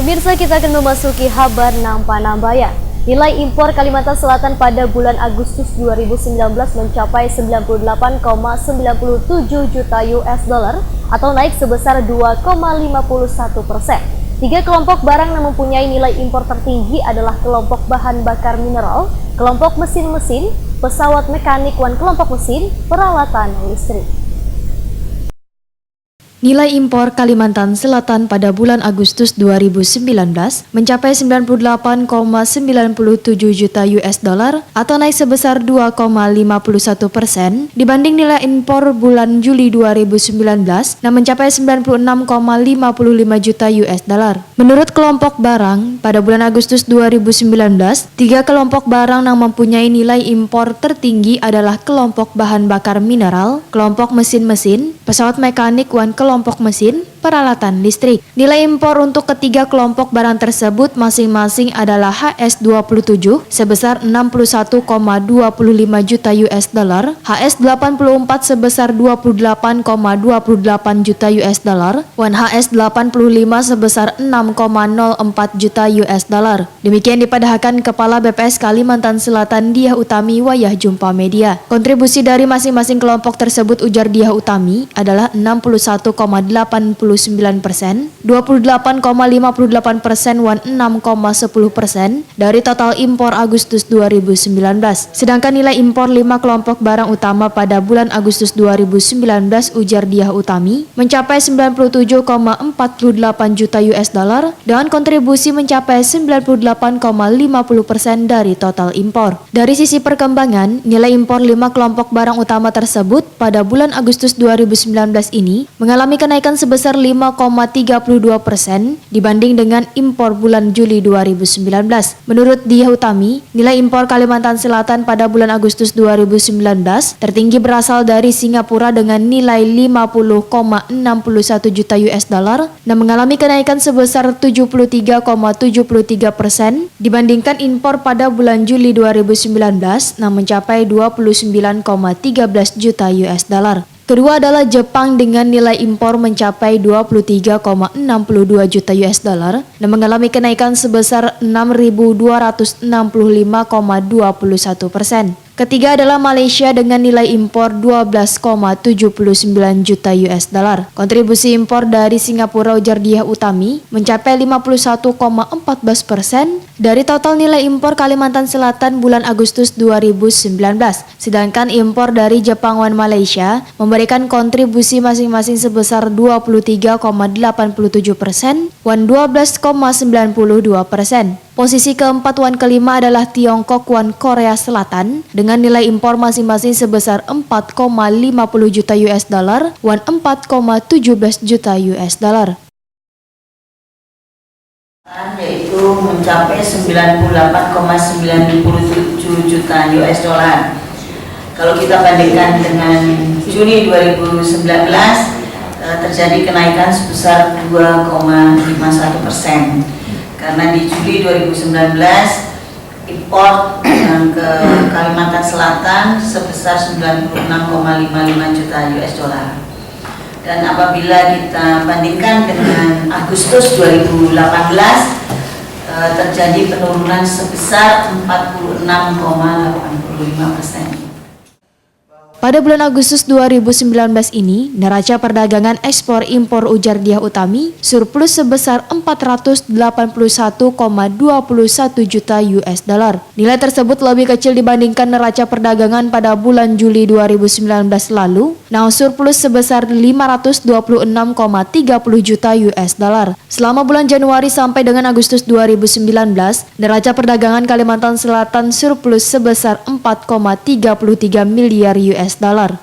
Pemirsa, kita akan memasuki kabar Nampa-Nambayan. Nilai impor Kalimantan Selatan pada bulan Agustus 2019 mencapai 98,97 juta US dollar atau naik sebesar 2,51%. Tiga kelompok barang yang mempunyai nilai impor tertinggi adalah kelompok bahan bakar mineral, kelompok mesin-mesin, pesawat mekanik, dan kelompok mesin peralatan listrik. Nilai impor Kalimantan Selatan pada bulan Agustus 2019 mencapai 98,97 juta US dollar atau naik sebesar 2,51% dibanding nilai impor bulan Juli 2019 yang mencapai 96,55 juta US dollar. Menurut kelompok barang, pada bulan Agustus 2019, tiga kelompok barang yang mempunyai nilai impor tertinggi adalah kelompok bahan bakar mineral, kelompok mesin-mesin, pesawat mekanik, dan kelompok mesin peralatan listrik. Nilai impor untuk ketiga kelompok barang tersebut masing-masing adalah HS27 sebesar 61,25 juta US dollar, HS84 sebesar 28,28 juta US dollar, dan HS85 sebesar 6,04 juta US dollar. Demikian dipadahkan Kepala BPS Kalimantan Selatan Diah Utami wayah jumpa media. Kontribusi dari masing-masing kelompok tersebut, ujar Diah Utami, adalah 61,89%, 28,58%, dan 6,10% dari total impor Agustus 2019. Sedangkan nilai impor 5 kelompok barang utama pada bulan Agustus 2019, ujar Diah Utami, mencapai 97,48 juta US dollar dengan kontribusi mencapai 98,50% dari total impor. Dari sisi perkembangan, nilai impor 5 kelompok barang utama tersebut pada bulan Agustus 2019 ini mengalami kenaikan sebesar 5,32% dibanding dengan impor bulan Juli 2019. Menurut Diah Utami, nilai impor Kalimantan Selatan pada bulan Agustus 2019 tertinggi berasal dari Singapura dengan nilai 50,61 juta US dollar dan mengalami kenaikan sebesar 73,73% dibandingkan impor pada bulan Juli 2019 yang mencapai 29,13 juta US dollar. Kedua adalah Jepang dengan nilai impor mencapai 23,62 juta US dollar dan mengalami kenaikan sebesar 6.265,21%. Ketiga adalah Malaysia dengan nilai impor 12,79 juta US dollar. Kontribusi impor dari Singapura, ujar Diah Utami, mencapai 51,14% dari total nilai impor Kalimantan Selatan bulan Agustus 2019. Sedangkan impor dari Jepang dan Malaysia memberikan kontribusi masing-masing sebesar 23,87% dan 12,92%. Posisi keempat dan kelima adalah Tiongkok dan Korea Selatan dengan nilai impor masing-masing sebesar 4,50 juta US dollar dan 4,17 juta US dollar. Yaitu mencapai 98,97 juta US dollar. Kalau kita bandingkan dengan Juni 2019, terjadi kenaikan sebesar 2,51%. Karena di Juli 2019 impor ke Kalimantan Selatan sebesar 96,55 juta US dollar. Dan apabila kita bandingkan dengan Agustus 2018, terjadi penurunan sebesar 46,85%. Pada bulan Agustus 2019 ini, neraca perdagangan ekspor impor, ujar Diah Utami, surplus sebesar 481,21 juta US dollar. Nilai tersebut lebih kecil dibandingkan neraca perdagangan pada bulan Juli 2019 lalu, yang surplus sebesar 526,30 juta US dollar. Selama bulan Januari sampai dengan Agustus 2019, neraca perdagangan Kalimantan Selatan surplus sebesar 4,33 miliar US dollar.